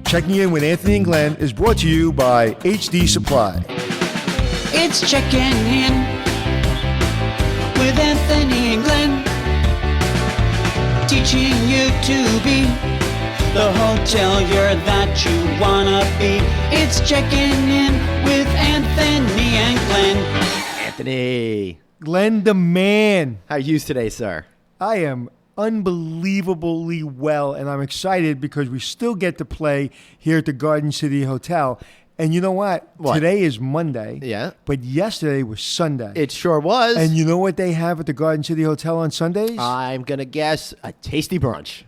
Checking In with Anthony and Glenn is brought to you by HD Supply. It's Checking In with Anthony and Glenn, teaching you to be the hotelier that you wanna be. It's Checking In with Anthony and Glenn. Anthony. Glenn the man. How are you today, sir? I am unbelievably well, and I'm excited because we still get to play here at the Garden City Hotel. And you know what? Today is Monday. Yeah. But yesterday was Sunday. It sure was. And you know what they have at the Garden City Hotel on Sundays? I'm going to guess a tasty brunch.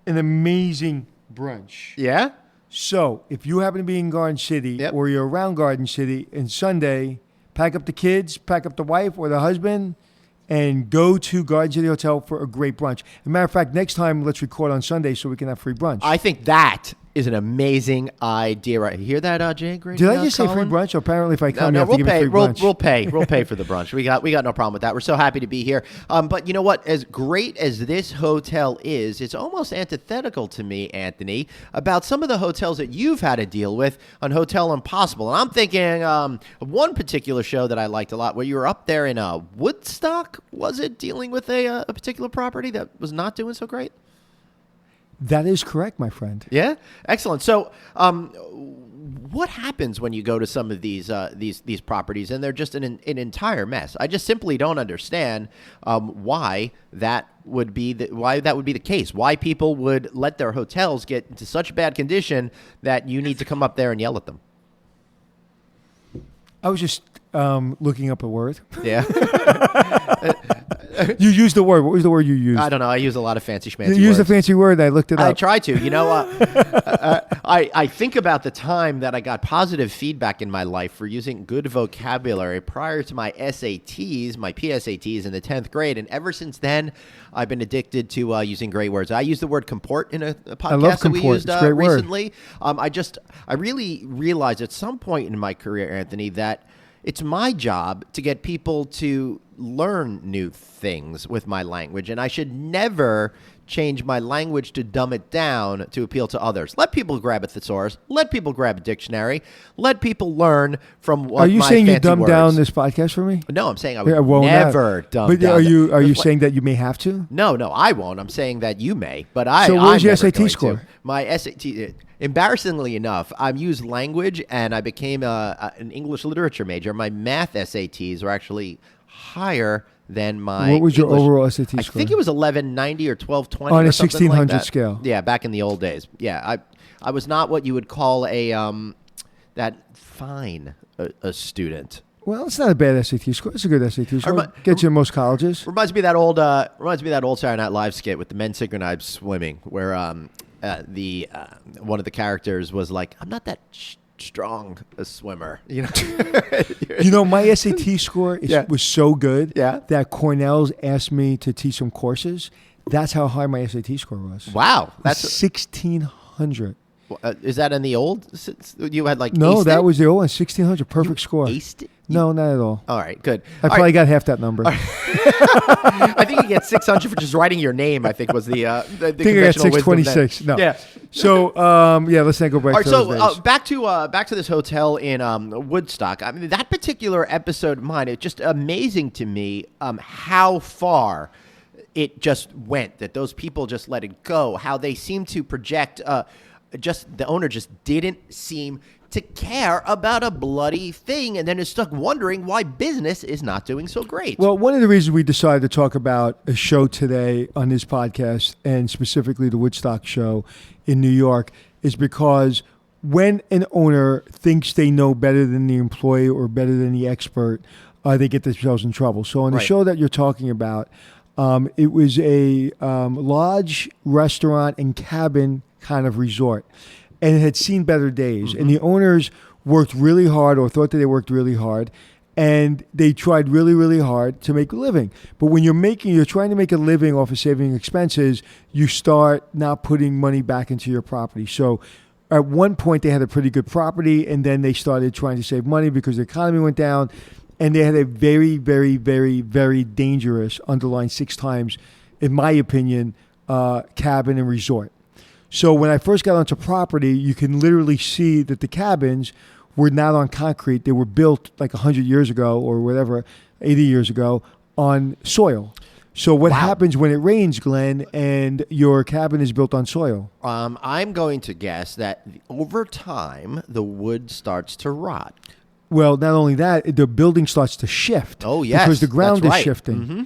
An amazing brunch. Yeah? So, if you happen to be in Garden City Yep. or you're around Garden City and Sunday, pack up the kids, pack up the wife or the husband, and go to Garden City Hotel for a great brunch. As a matter of fact, next time, let's record on Sunday so we can have free brunch. I think that is an amazing idea. Right? You hear that, Jay? Great. Did I just say free brunch? Apparently, if I come, you have to give me free brunch. We'll pay for the brunch. We got no problem with that. We're so happy to be here. But you know what? As great as this hotel is, it's almost antithetical to me, Anthony, about some of the hotels that you've had to deal with on Hotel Impossible. And I'm thinking of one particular show that I liked a lot, where you were up there in Woodstock. Was it dealing with a particular property that was not doing so great? That is correct, my friend. Yeah, excellent. So, what happens when you go to some of these properties and they're just an entire mess? I just simply don't understand why that would be the case. Why people would let their hotels get into such bad condition that you need to come up there and yell at them. I was just looking up a word. Yeah. You used the word. What was the word you used? I don't know. I use a lot of fancy schmancy words. You used a fancy word. I looked it up. I try to. You know, I think about the time that I got positive feedback in my life for using good vocabulary prior to my SATs, my PSATs in the 10th grade. And ever since then, I've been addicted to using great words. I used the word comport in a podcast that we used recently. I really realized at some point in my career, Anthony, that it's my job to get people to learn new things with my language, and I should never change my language to dumb it down to appeal to others. Let people grab a thesaurus. Let people grab a dictionary. Let people learn from what Are you my saying you fancy dumb words. down this podcast for me? No, I'm saying I would never dumb but down. Are you saying that you may have to? No, I won't. I'm saying that you may, but I. So what was your I'm never SAT going score? to. My SAT. Embarrassingly enough, I've used language, and I became an English literature major. My math SATs were actually higher than my. What was your English. overall SAT score? I think it was 1190 or 1220 on a or something 1600 like that. scale. Yeah, back in the old days. Yeah, I was not what you would call a student. Well, it's not a bad SAT score. It's a good SAT score. Gets you in most colleges. Reminds me of that old Saturday Night Live skit with the men synchronized swimming, where one of the characters was like, "I'm not that strong a swimmer," you know. You know, my SAT score was so good that Cornell's asked me to teach some courses. That's how high my SAT score was. Wow, that's 1600. Is that in the old? You had like no, aced that it? was the old one. 1600, perfect score. Aced it? No, not at all. All right, good. I probably got half that number. I think you get 600 for just writing your name. I think was the I think I got 626. No. Yeah. So let's not go back to those days. Back to this hotel in Woodstock. I mean, that particular episode of mine, it's just amazing to me how far it just went, that those people just let it go, how they seem to project the owner just didn't seem to care about a bloody thing, and then is stuck wondering why business is not doing so great. Well, one of the reasons we decided to talk about a show today on this podcast, and specifically the Woodstock show in New York, is because when an owner thinks they know better than the employee or better than the expert, they get themselves in trouble. So on the show that you're talking about, it was a lodge, restaurant, and cabin kind of resort. And it had seen better days. Mm-hmm. And the owners worked really hard, or thought that they worked really hard, and they tried really, really hard to make a living. But when you're trying to make a living off of saving expenses, you start not putting money back into your property. So at one point they had a pretty good property, and then they started trying to save money because the economy went down, and they had a very, very, very, very dangerous, underlined 6 times, in my opinion, cabin and resort. So when I first got onto property, you can literally see that the cabins were not on concrete. They were built like 100 years ago or whatever, 80 years ago on soil. So what happens when it rains, Glenn, and your cabin is built on soil? I'm going to guess that over time, the wood starts to rot. Well, not only that, the building starts to shift. Oh, yes. Because the ground that's is right. shifting. Mm-hmm.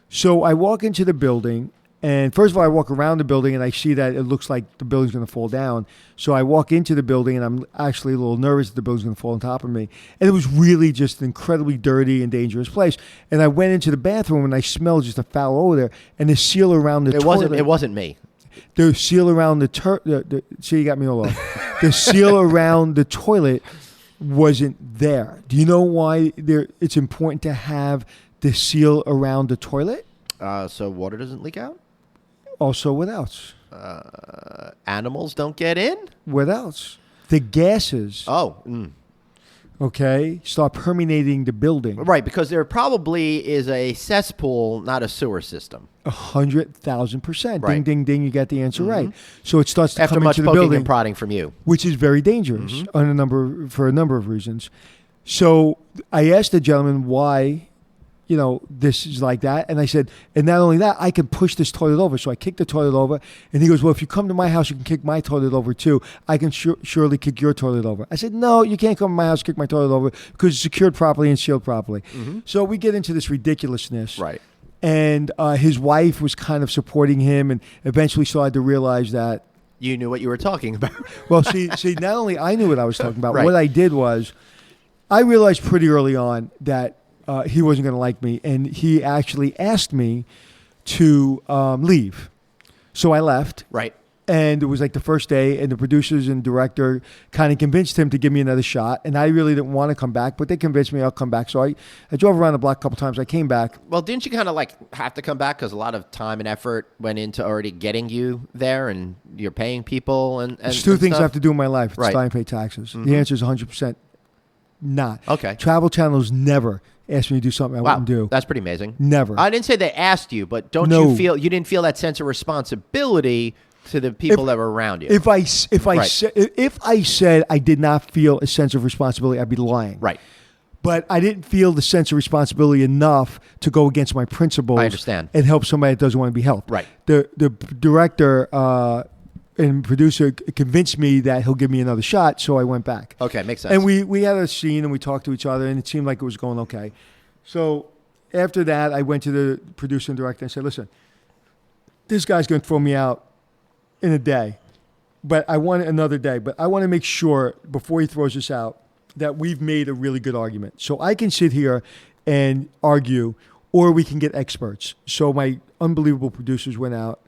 So I walk into the building, and first of all, I walk around the building, and I see that it looks like the building's going to fall down. So I walk into the building, and I'm actually a little nervous that the building's going to fall on top of me. And it was really just an incredibly dirty and dangerous place. And I went into the bathroom, and I smelled just a foul odor, and the seal around the toilet. It wasn't me. The seal around the see, you got me all off. The seal around the toilet wasn't there. Do you know why it's important to have the seal around the toilet? So water doesn't leak out? Also, what else? Animals don't get in? What else? The gases, okay, start permeating the building. Right, because there probably is a cesspool, not a sewer system. 100,000%. Right. Ding, ding, ding. You got the answer right. So it starts to After come much into the poking building, and prodding from you. which is very dangerous for a number of reasons. So I asked the gentleman why, this is like that. And I said, and not only that, I can push this toilet over. So I kicked the toilet over. And he goes, well, if you come to my house, you can kick my toilet over too. I can surely kick your toilet over. I said, no, you can't come to my house, kick my toilet over because it's secured properly and sealed properly. So we get into this ridiculousness. Right. And his wife was kind of supporting him and eventually started to realize that. You knew what you were talking about. Well, see, not only I knew what I was talking about, Right. what I did was I realized pretty early on that he wasn't going to like me, and he actually asked me to leave. So I left. Right. And it was like the first day, and the producers and director kind of convinced him to give me another shot, and I really didn't want to come back, but they convinced me I'll come back. So I drove around the block a couple times. I came back. Well, didn't you kind of have to come back because a lot of time and effort went into already getting you there, and you're paying people and There's two things I have to do in my life. It's Right. die and pay taxes. The answer is 100% not. Okay. Travel channels never asked me to do something I wouldn't do. That's pretty amazing. Never. I didn't say they asked you, but No. you didn't feel that sense of responsibility to the people that were around you? If I Right. said I did not feel a sense of responsibility, I'd be lying. Right. But I didn't feel the sense of responsibility enough to go against my principles. I understand. And help somebody that doesn't want to be helped. Right. The director and producer convinced me that he'll give me another shot, so I went back. Okay, makes sense. And we had a scene and we talked to each other, and it seemed like it was going okay. So after that, I went to the producer and director and said, listen, this guy's going to throw me out in a day, but I want another day. But I want to make sure before he throws us out that we've made a really good argument. So I can sit here and argue, or we can get experts. So my unbelievable producers went out,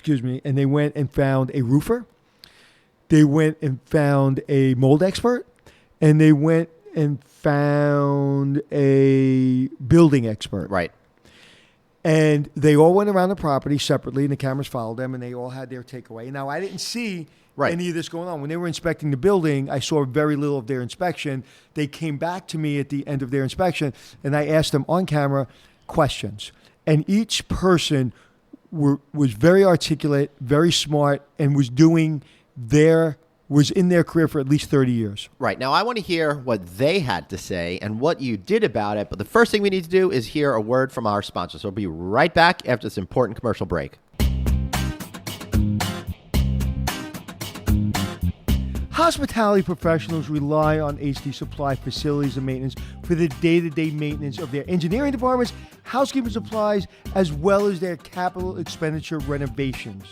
and they went and found a roofer. They went and found a mold expert, and they went and found a building expert. Right. And they all went around the property separately, and the cameras followed them, and they all had their takeaway. Now, I didn't see any of this going on. When they were inspecting the building, I saw very little of their inspection. They came back to me at the end of their inspection, and I asked them on camera questions. And each person was very articulate, very smart, and was in their career for at least 30 years. Right. Now, I want to hear what they had to say and what you did about it. But the first thing we need to do is hear a word from our sponsor. So we'll be right back after this important commercial break. Hospitality professionals rely on HD Supply facilities and maintenance for the day-to-day maintenance of their engineering departments, housekeeping supplies, as well as their capital expenditure renovations.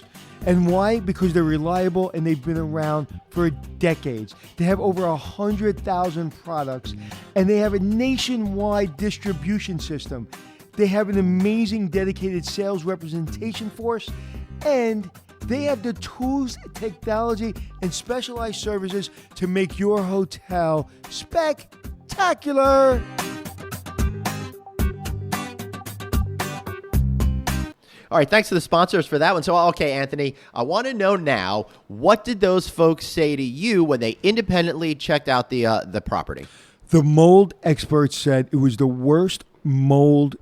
And why? Because they're reliable and they've been around for decades. They have over 100,000 products, and they have a nationwide distribution system. They have an amazing dedicated sales representation force, and they have the tools, technology, and specialized services to make your hotel spectacular. All right, thanks to the sponsors for that one. So, okay, Anthony, I want to know now, what did those folks say to you when they independently checked out the property? The mold expert said it was the worst mold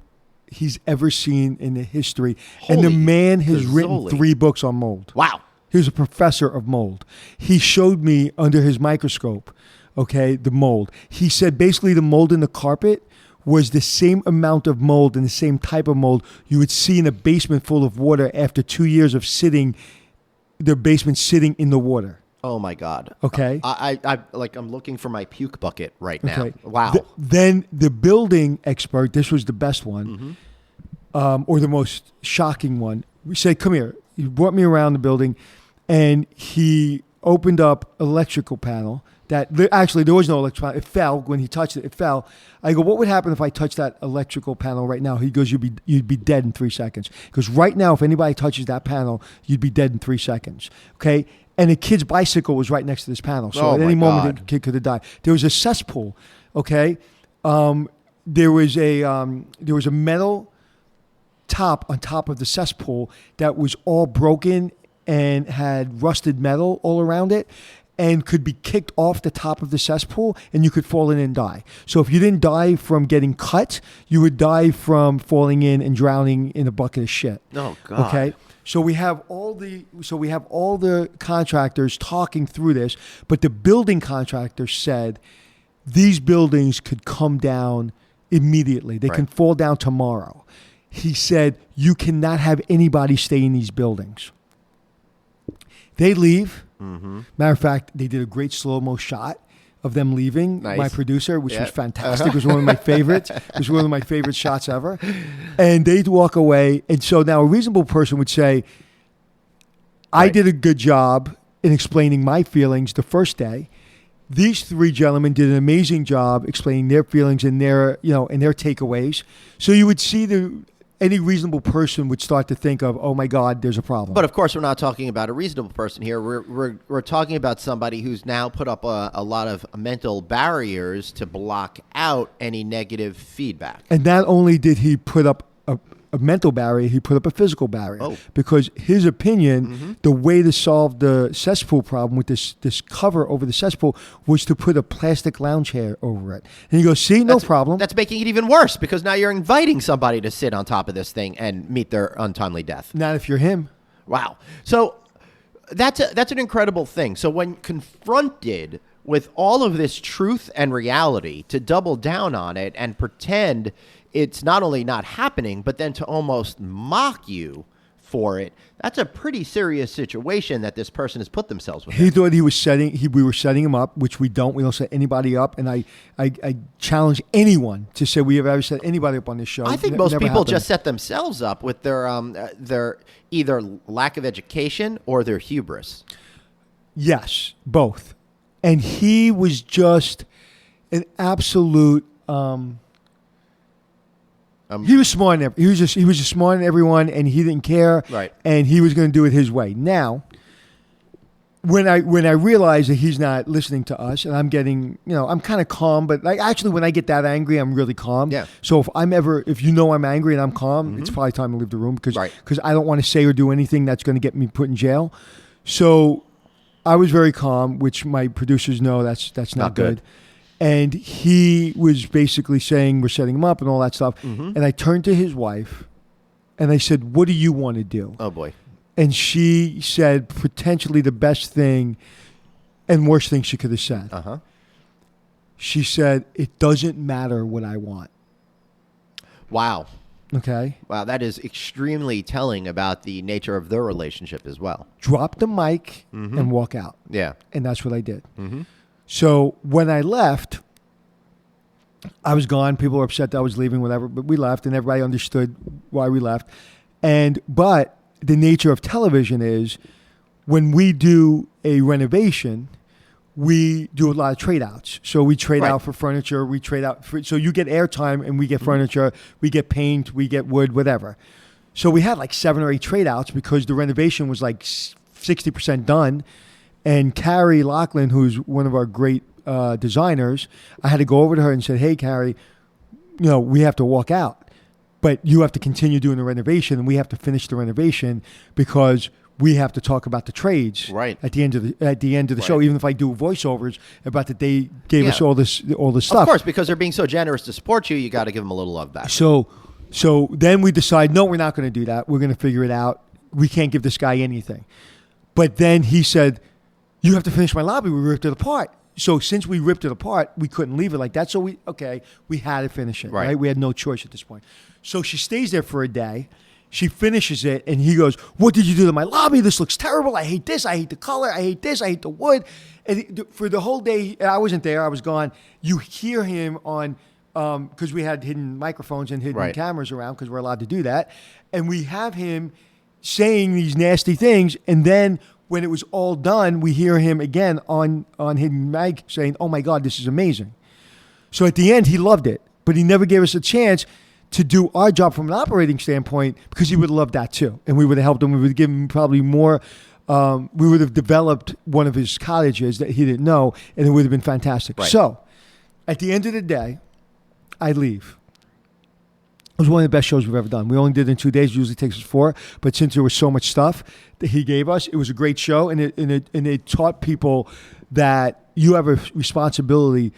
he's ever seen in the history. And the man has written 3 books on mold. Wow. He was a professor of mold. He showed me under his microscope, okay, the mold. He said basically the mold in the carpet was the same amount of mold and the same type of mold you would see in a basement full of water after 2 years of the basement sitting in the water. Oh my God. Okay. I'm looking for my puke bucket right now. Okay. Wow. Then the building expert, this was the best one, or the most shocking one. We said, come here. He brought me around the building, and he opened up an electrical panel. Actually, there was no electrical panel. It fell when he touched it. It fell. I go, what would happen if I touched that electrical panel right now? He goes, you'd be dead in 3 seconds. Because right now, if anybody touches that panel, you'd be dead in 3 seconds. Okay? And a kid's bicycle was right next to this panel. So at any moment, the kid could have died. There was a cesspool. Okay? There was a metal top on top of the cesspool that was all broken and had rusted metal all around it, and could be kicked off the top of the cesspool, and you could fall in and die. So if you didn't die from getting cut, you would die from falling in and drowning in a bucket of shit. Oh God. Okay. So we have all the contractors talking through this, but the building contractor said these buildings could come down immediather. They can fall down tomorrow. He said you cannot have anybody stay in these buildings. They leave. Mm-hmm. Matter of fact, they did a great slow-mo shot of them leaving. Nice. My producer, which was fantastic. It was one of my favorites. It was one of my favorite shots ever. And they'd walk away. And so now a reasonable person would say, I did a good job in explaining my feelings the first day. These three gentlemen did an amazing job explaining their feelings and their takeaways. So you would see any reasonable person would start to think of, oh my God, there's a problem. But of course, we're not talking about a reasonable person here. We're talking about somebody who's now put up a lot of mental barriers to block out any negative feedback. And not only did he put up a mental barrier, he put up a physical barrier. Oh. Because his opinion, the way to solve the cesspool problem with this cover over the cesspool was to put a plastic lounge chair over it. And he goes, see, no problem. That's making it even worse, because now you're inviting somebody to sit on top of this thing and meet their untimely death. Not if you're him. Wow. So that's an incredible thing. So when confronted with all of this truth and reality, to double down on it and pretend it's not only not happening, but then to almost mock you for it, that's a pretty serious situation that this person has put themselves with. He thought we were setting him up, which we don't. We don't set anybody up. And I challenge anyone to say we have ever set anybody up on this show. I think most people just set themselves up with their either lack of education or their hubris. Yes, both. And he was just an absolute... he was smart. He was just smart in everyone, and he didn't care. Right. And he was going to do it his way. Now, when I realize that he's not listening to us, and I'm getting, I'm kind of calm, but actually when I get that angry, I'm really calm. Yeah. So if I'm angry and I'm calm, it's probably time to leave the room because I don't want to say or do anything that's going to get me put in jail. So I was very calm, which my producers know that's not good. And he was basically saying we're setting him up and all that stuff. Mm-hmm. And I turned to his wife and I said, what do you want to do? Oh, boy. And she said potentially the best thing and worst thing she could have said. Uh-huh. She said, it doesn't matter what I want. Wow. Okay. Wow, that is extremely telling about the nature of their relationship as well. Drop the mic and walk out. Yeah. And that's what I did. Mm-hmm. So when I left, I was gone. People were upset that I was leaving, whatever. But we left, and everybody understood why we left. But the nature of television is when we do a renovation, we do a lot of trade-outs. So we trade out for furniture. We trade out. So you get airtime, and we get furniture. We get paint. We get wood, whatever. So we had like 7 or 8 trade-outs because the renovation was like 60% done. And Carrie Lachlan, who's one of our great designers, I had to go over to her and said, hey, Carrie, we have to walk out. But you have to continue doing the renovation, and we have to finish the renovation because we have to talk about the trades at the end of the show. Even if I do voiceovers about that they gave us all this stuff. Of course, because they're being so generous to support you, you got to give them a little love back. So then we decide, no, we're not going to do that. We're going to figure it out. We can't give this guy anything. But then he said, you have to finish my lobby. We ripped it apart. So since we ripped it apart, we couldn't leave it like that. So we had to finish it, right? We had no choice at this point. So she stays there for a day. She finishes it, and he goes, what did you do to my lobby? This looks terrible. I hate this. I hate the color. I hate this. I hate the wood. And for the whole day, I wasn't there. I was gone. You hear him on, because we had hidden microphones and hidden cameras around because we're allowed to do that. And we have him saying these nasty things, and then when it was all done, we hear him again on hidden mic saying, oh my God, this is amazing. So at the end, he loved it, but he never gave us a chance to do our job from an operating standpoint because he would have loved that too. And we would have helped him. We would have given him probably more. We would have developed one of his cottages that he didn't know, and it would have been fantastic. Right. So at the end of the day, I leave. It was one of the best shows we've ever done. We only did it in 2 days. It usually takes us 4. But since there was so much stuff that he gave us, it was a great show. And it taught people that you have a responsibility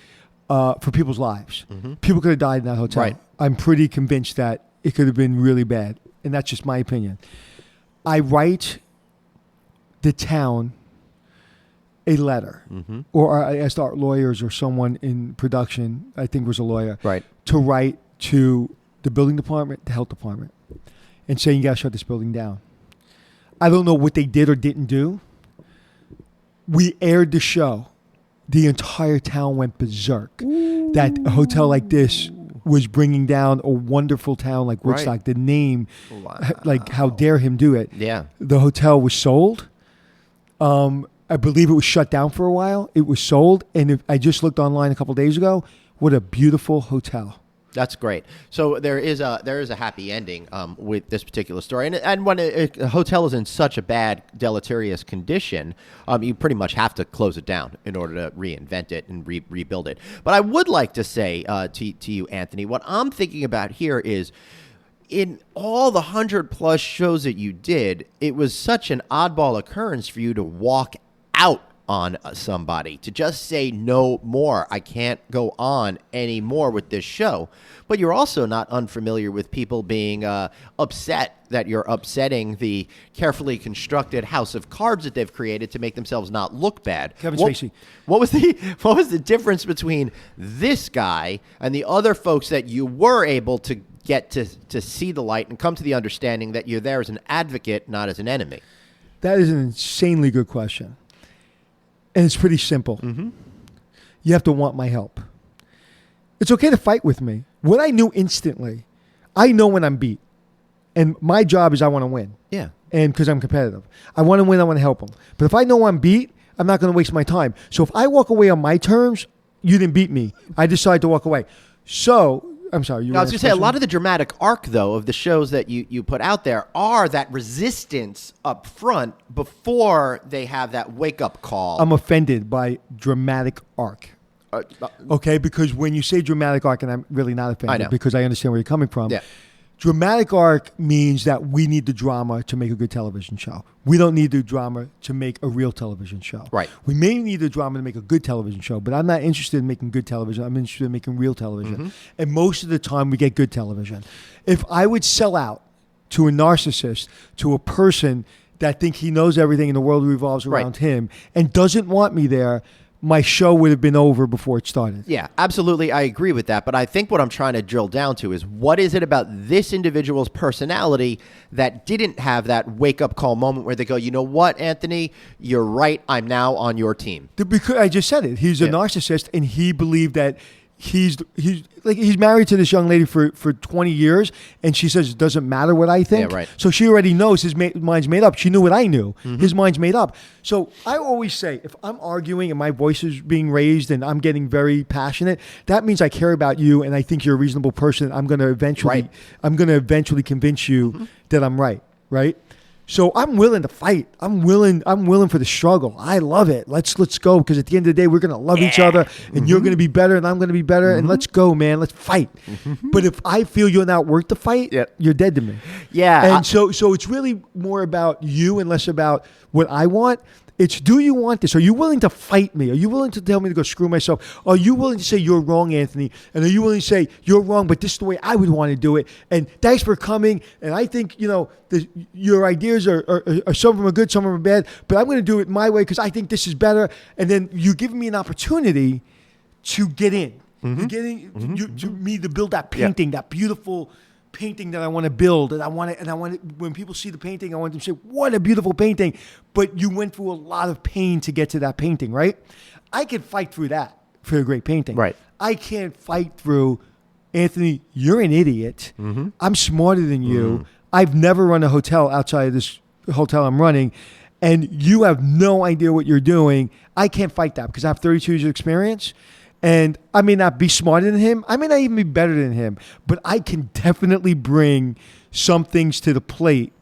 for people's lives. Mm-hmm. People could have died in that hotel. Right. I'm pretty convinced that it could have been really bad. And that's just my opinion. I write the town a letter. Mm-hmm. Or I asked our lawyers or someone in production, I think was a lawyer, to write to the building department, the health department, and saying you got to shut this building down. I don't know what they did or didn't do. We aired the show. The entire town went berserk. Ooh. That a hotel like this was bringing down a wonderful town like Woodstock. Right. The name, like how dare him do it? Yeah. The hotel was sold. I believe it was shut down for a while. It was sold, and I just looked online a couple of days ago. What a beautiful hotel. That's great. So there is a happy ending with this particular story, and when a hotel is in such a bad, deleterious condition, you pretty much have to close it down in order to reinvent it and rebuild it. But I would like to say to you, Anthony, what I'm thinking about here is, in all the 100+ shows that you did, it was such an oddball occurrence for you to walk out on somebody, to just say no more. I can't go on anymore with this show. But you're also not unfamiliar with people being upset that you're upsetting the carefully constructed house of cards that they've created to make themselves not look bad. Kevin Spacey. What was the difference between this guy and the other folks that you were able to get to see the light and come to the understanding that you're there as an advocate, not as an enemy? That is an insanely good question. And it's pretty simple. Mm-hmm. You have to want my help. It's okay to fight with me. What I knew instantly, I know when I'm beat. And my job is I want to win. Yeah. And because I'm competitive. I want to win, I want to help them. But if I know I'm beat, I'm not going to waste my time. So if I walk away on my terms, you didn't beat me. I decide to walk away. So, I'm sorry. I was going to say, a lot of the dramatic arc, though, of the shows that you put out there are that resistance up front before they have that wake-up call. I'm offended by dramatic arc. Okay, because when you say dramatic arc, and I'm really not offended because I understand where you're coming from. Yeah. Dramatic arc means that we need the drama to make a good television show. We don't need the drama to make a real television show. Right. We may need the drama to make a good television show, but I'm not interested in making good television. I'm interested in making real television. Mm-hmm. And most of the time we get good television. If I would sell out to a narcissist, to a person that thinks he knows everything and the world revolves around him and doesn't want me there, my show would have been over before it started. Yeah, absolutely. I agree with that. But I think what I'm trying to drill down to is, what is it about this individual's personality that didn't have that wake-up call moment where they go, you know what, Anthony, you're right. I'm now on your team. Because I just said it. He's a narcissist, and he believed that he's married to this young lady for 20 years, and she says it doesn't matter what I think. Yeah, right. So she already knows his mind's made up. She knew what I knew. Mm-hmm. His mind's made up. So I always say, if I'm arguing and my voice is being raised and I'm getting very passionate, that means I care about you and I think you're a reasonable person. I'm going to eventually convince you that I'm right. Right. So I'm willing to fight. I'm willing for the struggle. I love it. Let's go, because at the end of the day, we're going to love each other, and you're going to be better, and I'm going to be better, and let's go, man. Let's fight. But if I feel you're not worth the fight, you're dead to me. Yeah. And so it's really more about you and less about what I want. It's, do you want this? Are you willing to fight me? Are you willing to tell me to go screw myself? Are you willing to say you're wrong, Anthony? And are you willing to say you're wrong, but this is the way I would want to do it? And thanks for coming. And I think, your ideas are some of them are good, some of them are bad, but I'm going to do it my way because I think this is better. And then you give me an opportunity to get in. You're getting to me to build that painting, that beautiful painting that I want to build, and I want it, when people see the painting, I want them to say, what a beautiful painting. But you went through a lot of pain to get to that painting, right? I can fight through that for a great painting. Right. I can't fight through, Anthony, you're an idiot. I'm smarter than you. I've never run a hotel outside of this hotel I'm running, and you have no idea what you're doing. I can't fight that because I have 32 years of experience. And I may not be smarter than him. I may not even be better than him. But I can definitely bring some things to the plate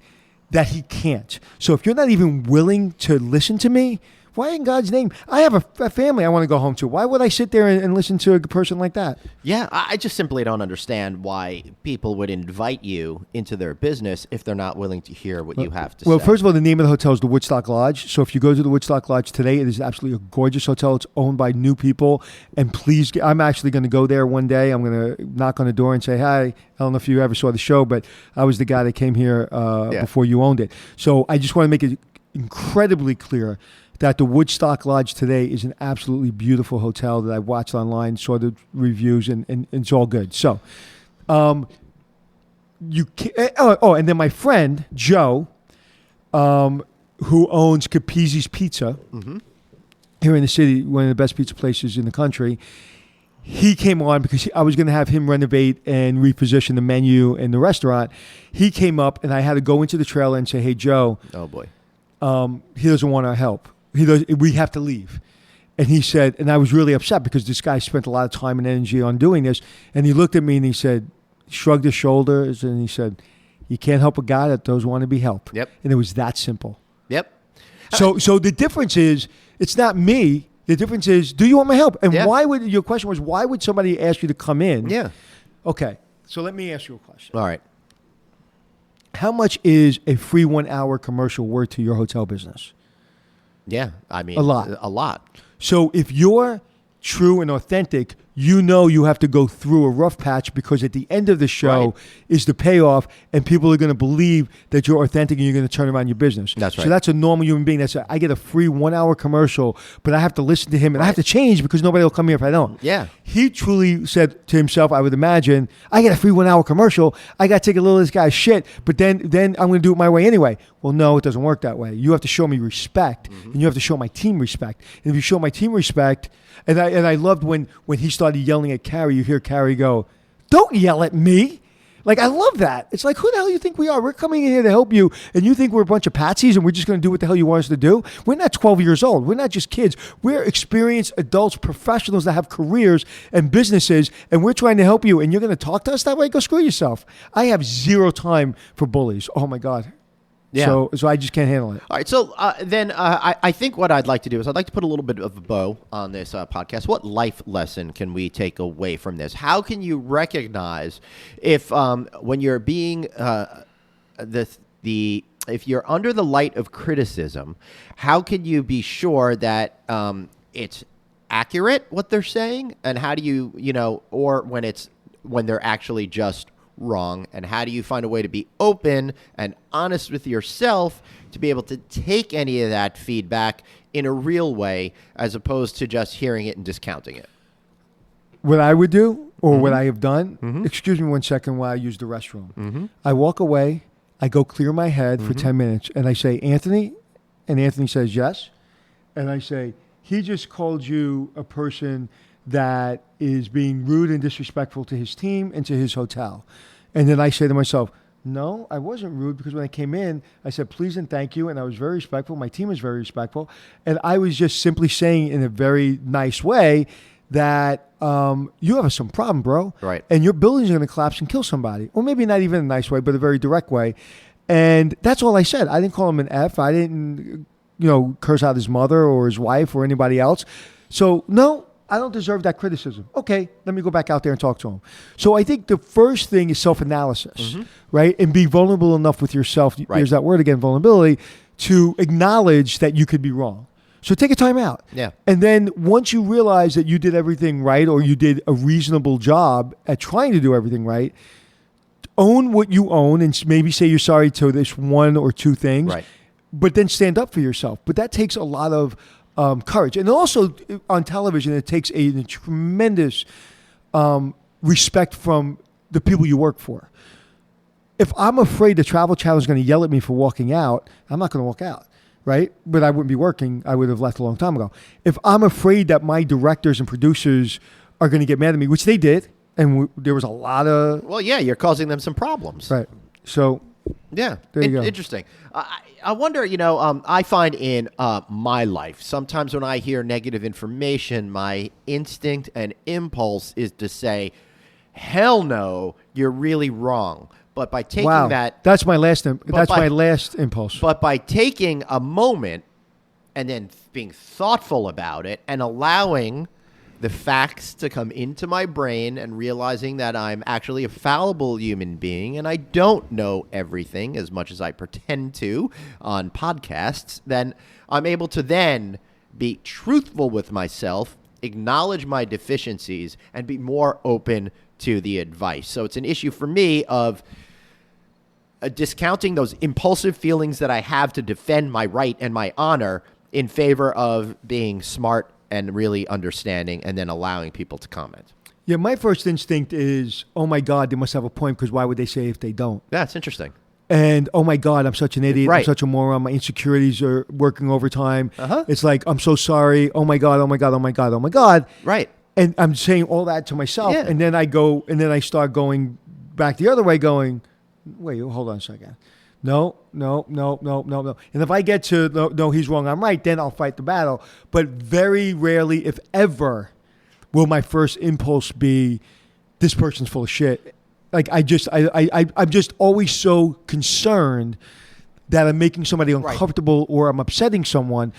that he can't. So if you're not even willing to listen to me, why in God's name? I have a family I want to go home to. Why would I sit there and listen to a person like that? Yeah, I just simply don't understand why people would invite you into their business if they're not willing to hear what you have to say. Well, first of all, the name of the hotel is the Woodstock Lodge. So if you go to the Woodstock Lodge today, it is absolutely a gorgeous hotel. It's owned by new people. And please, I'm actually going to go there one day. I'm going to knock on the door and say, hi. I don't know if you ever saw the show, but I was the guy that came here before you owned it. So I just want to make it incredibly clear that the Woodstock Lodge today is an absolutely beautiful hotel that I watched online, saw the reviews, and it's all good. So, you can, and then my friend Joe, who owns Capizzi's Pizza here in the city, one of the best pizza places in the country, he came on because I was going to have him renovate and reposition the menu in the restaurant. He came up, and I had to go into the trailer and say, "Hey, Joe, oh boy, he doesn't want our help. We have to leave." And he said, and I was really upset because this guy spent a lot of time and energy on doing this. And he looked at me and he said, shrugged his shoulders, and he said, you can't help a guy that doesn't want to be helped. Yep. And it was that simple. Yep. So the difference is, it's not me. The difference is, do you want my help? And your question was, why would somebody ask you to come in? Yeah. Okay. So let me ask you a question. All right. How much is a free 1 hour commercial worth to your hotel business? Yeah, I mean, a lot. A lot. So if you're true and authentic, you have to go through a rough patch because at the end of the show is the payoff, and people are going to believe that you're authentic and you're going to turn around your business. That's right. So that's a normal human being. I get a free 1 hour commercial, but I have to listen to him and I have to change because nobody will come here if I don't. Yeah. He truly said to himself, I would imagine, I get a free 1 hour commercial. I got to take a little of this guy's shit, but then I'm going to do it my way anyway. Well, no, it doesn't work that way. You have to show me respect, and you have to show my team respect. And if you show my team respect, and I loved when he started yelling at Carrie, you hear Carrie go, "Don't yell at me." Like, I love that. It's like, who the hell do you think we are? We're coming in here to help you, and you think we're a bunch of patsies and we're just going to do what the hell you want us to do? We're not 12 years old. We're not just kids. We're experienced adults, professionals that have careers and businesses, and we're trying to help you, and you're going to talk to us that way? Go screw yourself. I have zero time for bullies. Oh, my God. Yeah. So I just can't handle it. All right. So then I think what I'd like to do is I'd like to put a little bit of a bow on this podcast. What life lesson can we take away from this? How can you recognize if when you're being if you're under the light of criticism, how can you be sure that it's accurate what they're saying, and how do you or when they're actually just wrong, and how do you find a way to be open and honest with yourself to be able to take any of that feedback in a real way as opposed to just hearing it and discounting it? What I would do, or what I have done, excuse me 1 second while I use the restroom. I walk away, I go clear my head for 10 minutes, and I say, Anthony, and Anthony says yes, and I say, he just called you a person that is being rude and disrespectful to his team and to his hotel. And then I say to myself, no, I wasn't rude, because when I came in, I said please and thank you, and I was very respectful. My team was very respectful. And I was just simply saying in a very nice way that you have some problem, bro. Right. And your building's going to collapse and kill somebody. Or maybe not even a nice way, but a very direct way. And that's all I said. I didn't call him an F. I didn't, curse out his mother or his wife or anybody else. So, no, I don't deserve that criticism. Okay, let me go back out there and talk to him. So I think the first thing is self-analysis, right? And be vulnerable enough with yourself. Right. There's that word again, vulnerability, to acknowledge that you could be wrong. So take a time out. Yeah. And then once you realize that you did everything right, or you did a reasonable job at trying to do everything right, own what you own and maybe say you're sorry to this one or two things, Right. but then stand up for yourself. But that takes a lot of courage. And also on television, it takes a tremendous respect from the people you work for. If I'm afraid the Travel Channel is going to yell at me for walking out, I'm not going to walk out. Right? But I wouldn't be working. I would have left a long time ago. If I'm afraid that my directors and producers are going to get mad at me, which they did, and there was a lot of... Well, yeah, you're causing them some problems. Right. So, yeah, there you go. Interesting. I wonder, I find in my life, sometimes when I hear negative information, my instinct and impulse is to say, hell no, you're really wrong. But by taking that's my last my last impulse. But by taking a moment and then being thoughtful about it and allowing the facts to come into my brain and realizing that I'm actually a fallible human being and I don't know everything as much as I pretend to on podcasts, then I'm able to then be truthful with myself, acknowledge my deficiencies, and be more open to the advice. So it's an issue for me of discounting those impulsive feelings that I have to defend my right and my honor in favor of being smart and really understanding and then allowing people to comment. Yeah, my first instinct is, oh my God, they must have a point, because why would they say if they don't? That's interesting. And oh my God, I'm such an idiot. Right. I'm such a moron. My insecurities are working overtime. It's like, I'm so sorry. Oh my God, oh my God, oh my God, oh my God. Right. And I'm saying all that to myself. Yeah. And then I start going back the other way going, wait, hold on a second. No. And if I get to, no, he's wrong, I'm right, then I'll fight the battle. But very rarely, if ever, will my first impulse be, this person's full of shit. Like, I'm just always so concerned that I'm making somebody uncomfortable or I'm upsetting someone.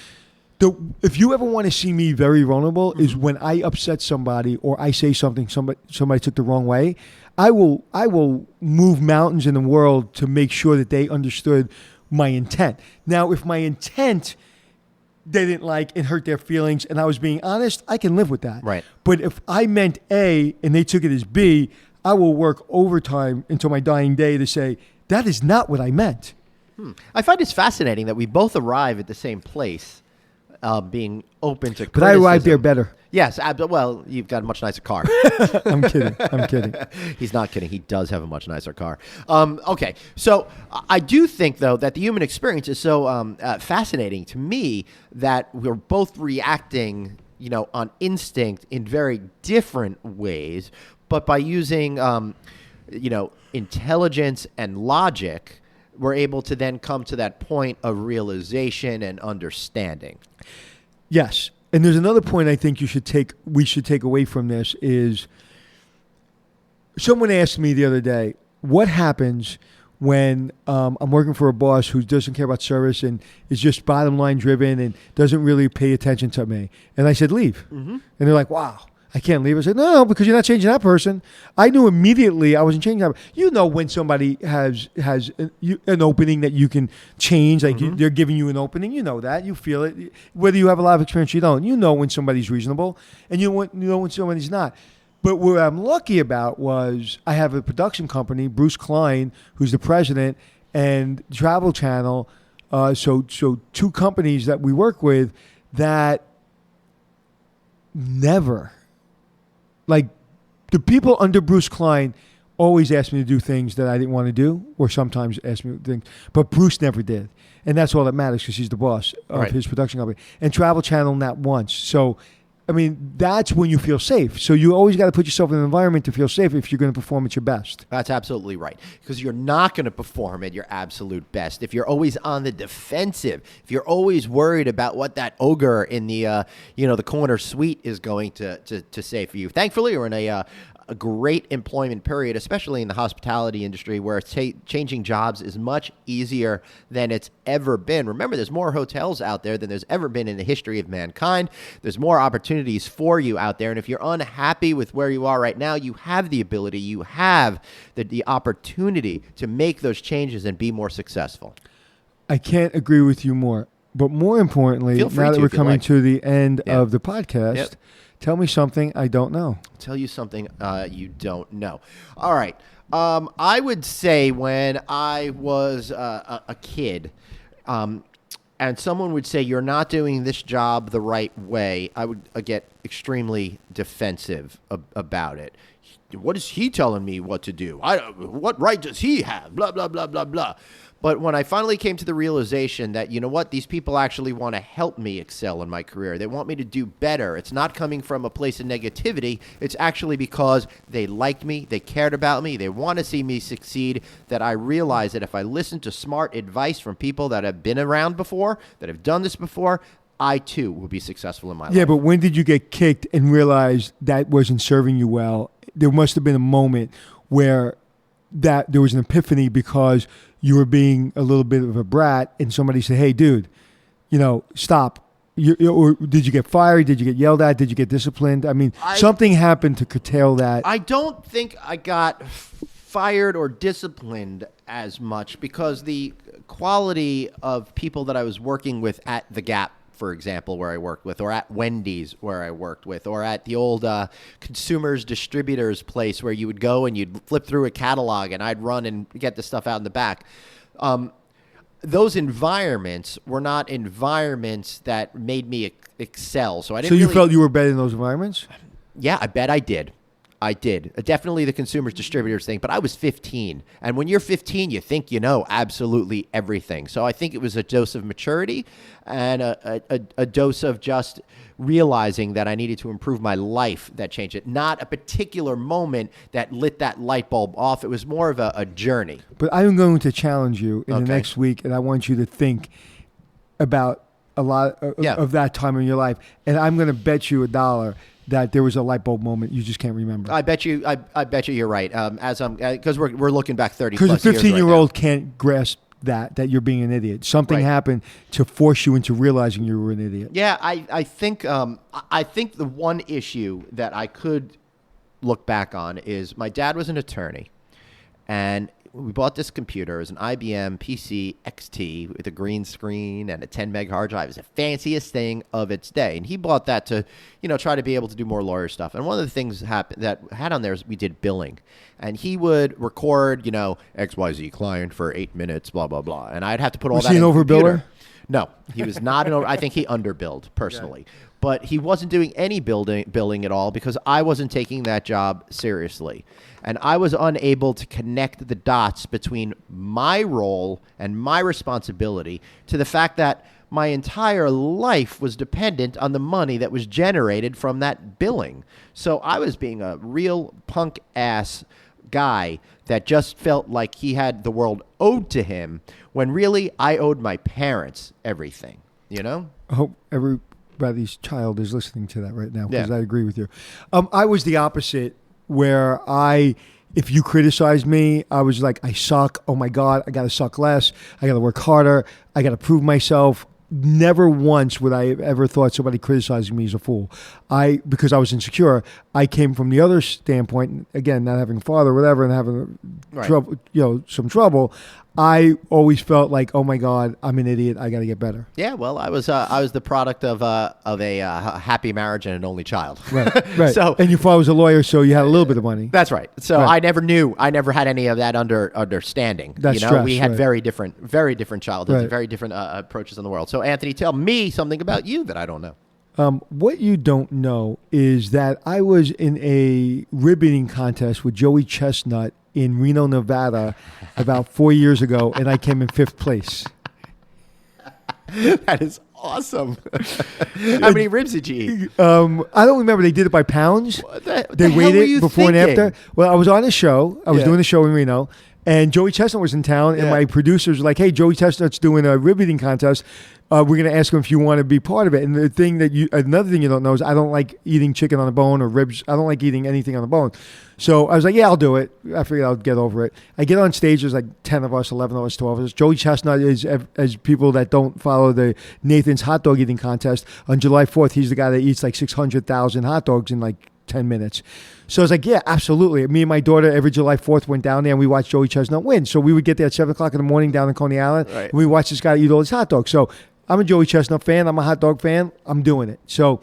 If you ever want to see me very vulnerable, is when I upset somebody or I say something somebody took the wrong way. I will move mountains in the world to make sure that they understood my intent. Now, if my intent they didn't like and hurt their feelings and I was being honest, I can live with that. Right. But if I meant A and they took it as B, I will work overtime until my dying day to say, that is not what I meant. I find it's fascinating that we both arrive at the same place, being open to criticism. But I arrived there better. Yes. Well, you've got a much nicer car. I'm kidding. He's not kidding. He does have a much nicer car. Okay. So I do think, though, that the human experience is so fascinating to me that we're both reacting, on instinct in very different ways. But by using, intelligence and logic, we're able to then come to that point of realization and understanding. Yes. And there's another point I think we should take away from this is, someone asked me the other day, what happens when I'm working for a boss who doesn't care about service and is just bottom line driven and doesn't really pay attention to me? And I said, leave. Mm-hmm. And they're like, wow, I can't leave. I said, no, because you're not changing that person. I knew immediately I wasn't changing that. You know when somebody has an opening that you can change, like they're giving you an opening, you know that. You feel it. Whether you have a lot of experience or you don't. You know when somebody's reasonable and you know when somebody's not. But what I'm lucky about was I have a production company, Bruce Klein, who's the president, and Travel Channel, so two companies that we work with that never... Like, the people under Bruce Klein always asked me to do things that I didn't want to do, or sometimes asked me to do things, but Bruce never did. And that's all that matters because he's the boss of his production company. And Travel Channel, not once. So, I mean, that's when you feel safe. So you always got to put yourself in an environment to feel safe if you're going to perform at your best. That's absolutely right. Because you're not going to perform at your absolute best if you're always on the defensive. If you're always worried about what that ogre in the the corner suite is going to say for you. Thankfully, we're in a great employment period, especially in the hospitality industry, where changing jobs is much easier than it's ever been. Remember, there's more hotels out there than there's ever been in the history of mankind. There's more opportunities for you out there. And if you're unhappy with where you are right now, you have the ability, you have the opportunity to make those changes and be more successful. I can't agree with you more. But more importantly, Feel free now that to we're if you coming like. to the end Yeah. of the podcast, Yep. tell me something I don't know. Tell you something you don't know. All right. I would say when I was a kid, and someone would say, you're not doing this job the right way, I would get extremely defensive about it. What is he telling me what to do? What right does he have? Blah, blah, blah, blah, blah. But when I finally came to the realization that, you know what, these people actually want to help me excel in my career. They want me to do better. It's not coming from a place of negativity. It's actually because they liked me, they cared about me, they want to see me succeed, that I realized that if I listen to smart advice from people that have been around before, that have done this before, I too will be successful in my life. Yeah, but when did you get kicked and realize that wasn't serving you well? There must have been a moment where that there was an epiphany because you were being a little bit of a brat and somebody said, hey, dude, stop. Or did you get fired? Did you get yelled at? Did you get disciplined? I mean, something happened to curtail that. I don't think I got fired or disciplined as much because the quality of people that I was working with at the Gap, for example, where I worked with, or at Wendy's where I worked with, or at the old consumers distributors place where you would go and you'd flip through a catalog and I'd run and get the stuff out in the back. Those environments were not environments that made me excel. So I didn't. So you felt you were better in those environments? Yeah, I bet I did. I did. Definitely the consumers distributors thing, but I was 15. And when you're 15, you think you know absolutely everything. So I think it was a dose of maturity and a dose of just realizing that I needed to improve my life that changed it. Not a particular moment that lit that light bulb off. It was more of a journey. But I'm going to challenge you in the Okay. next week, and I want you to think about a lot of that time in your life. And I'm going to bet you $1 that there was a light bulb moment you just can't remember. I bet you. I bet you. You're right. Because we're looking back 30 Because a plus years. 15-year-old can't grasp that you're being an idiot. Something Right. happened to force you into realizing you were an idiot. Yeah, I think the one issue that I could look back on is my dad was an attorney, and we bought this computer. It was an IBM PC XT with a green screen and a 10 meg hard drive. It was the fanciest thing of its day, and he bought that to, try to be able to do more lawyer stuff. And one of the things that had on there is we did billing, and he would record, XYZ client for 8 minutes, blah blah blah, and I'd have to put all Was that he in an the computer. overbiller? No, he was not an over. I think he underbilled personally. But he wasn't doing any billing at all because I wasn't taking that job seriously. And I was unable to connect the dots between my role and my responsibility to the fact that my entire life was dependent on the money that was generated from that billing. So I was being a real punk ass guy that just felt like he had the world owed to him when really I owed my parents everything, I hope everybody's child is listening to that right now because Yeah. I agree with you. I was the opposite where if you criticized me, I was like, I suck. Oh my God, I got to suck less. I got to work harder. I got to prove myself. Never once would I have ever thought somebody criticizing me as a fool. Because I was insecure, I came from the other standpoint, again, not having a father or whatever and having Right. trouble, some trouble. I always felt like, oh my God, I'm an idiot. I got to get better. Yeah, well, I was the product of a happy marriage and an only child. Right, right. So and your father was a lawyer, so you had a little bit of money. that's right. So Right. I never had any of that understanding. That's we stress, had right. very different childhoods, and Right. very different approaches in the world. So Anthony, tell me something about you that I don't know. What you don't know is that I was in a ribbon contest with Joey Chestnut in Reno, Nevada, about 4 years ago, and I came in 5th place. That is awesome. How many ribs did you eat? I don't remember. They did it by pounds. What the They hell weighed were it you before and thinking? after. Well, I was on a show. I was Yeah. doing a show in Reno, and Joey Chestnut was in town, and Yeah. my producers were like, hey, Joey Chestnut's doing a rib eating contest. We're going to ask him if you want to be part of it. And another thing you don't know is I don't like eating chicken on the bone or ribs. I don't like eating anything on the bone. So I was like, yeah, I'll do it. I figured I'll get over it. I get on stage. There's like 10 of us, 11 of us, 12 of us. Joey Chestnut is, as people that don't follow the Nathan's hot dog eating contest, on July 4th, he's the guy that eats like 600,000 hot dogs in like 10 minutes. So I was like, yeah, absolutely. Me and my daughter every July 4th went down there and we watched Joey Chestnut win. So we would get there at 7 o'clock in the morning down in Coney Island. Right. And we watched this guy eat all his hot dogs. So I'm a Joey Chestnut fan. I'm a hot dog fan. I'm doing it. So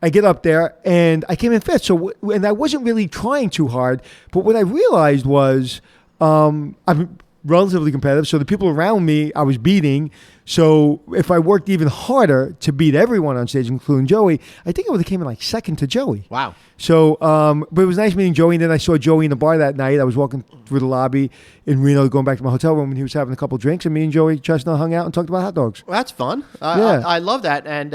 I get up there and I came in fifth. So, and I wasn't really trying too hard. But what I realized was I'm relatively competitive. So the people around me, I was beating. So if I worked even harder to beat everyone on stage, including Joey, I think I would have came in like second to Joey. Wow. So, but it was nice meeting Joey. And then I saw Joey in the bar that night. I was walking through the lobby in Reno, going back to my hotel room, and he was having a couple drinks. And me and Joey Chestnut hung out and talked about hot dogs. Well, that's fun. Yeah. I love that. And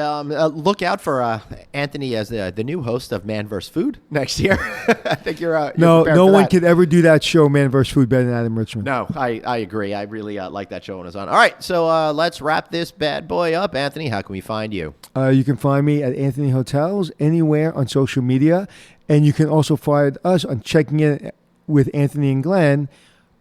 look out for Anthony as the new host of Man vs. Food next year. I think you're No prepared for one that. could ever do that show, Man vs. Food, better than Adam Richmond. No, I agree. I really like that show when it's on. All right, so let's wrap this bad boy up. Anthony, how can we find you? You can find me at Anthony Hotels anywhere on social media. And you can also find us on Checking In with Anthony and Glenn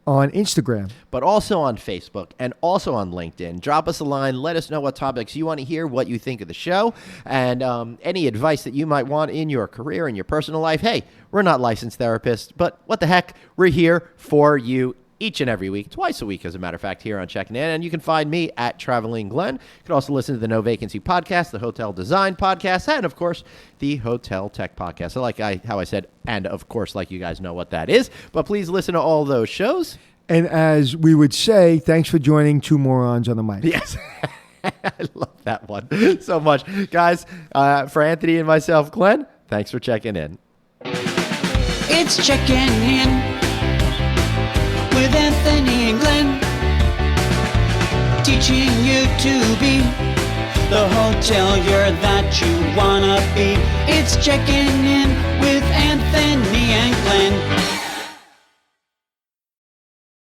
on Instagram. But also on Facebook and also on LinkedIn. Drop us a line. Let us know what topics you want to hear, what you think of the show, and any advice that you might want in your career, in your personal life. Hey, we're not licensed therapists, but what the heck? We're here for you each and every week, twice a week, as a matter of fact, here on Checking In. And you can find me at Traveling Glenn. You can also listen to the No Vacancy podcast, the Hotel Design podcast, and, of course, the Hotel Tech podcast. I like how I said, and, of course, like you guys know what that is. But please listen to all those shows. And as we would say, thanks for joining Two Morons on the Mic. Yes. I love that one so much. Guys, for Anthony and myself, Glenn, thanks for checking in. It's Checking In with Anthony and Glenn, teaching you to be the hotelier that you wanna be. It's Checking In with Anthony and Glenn.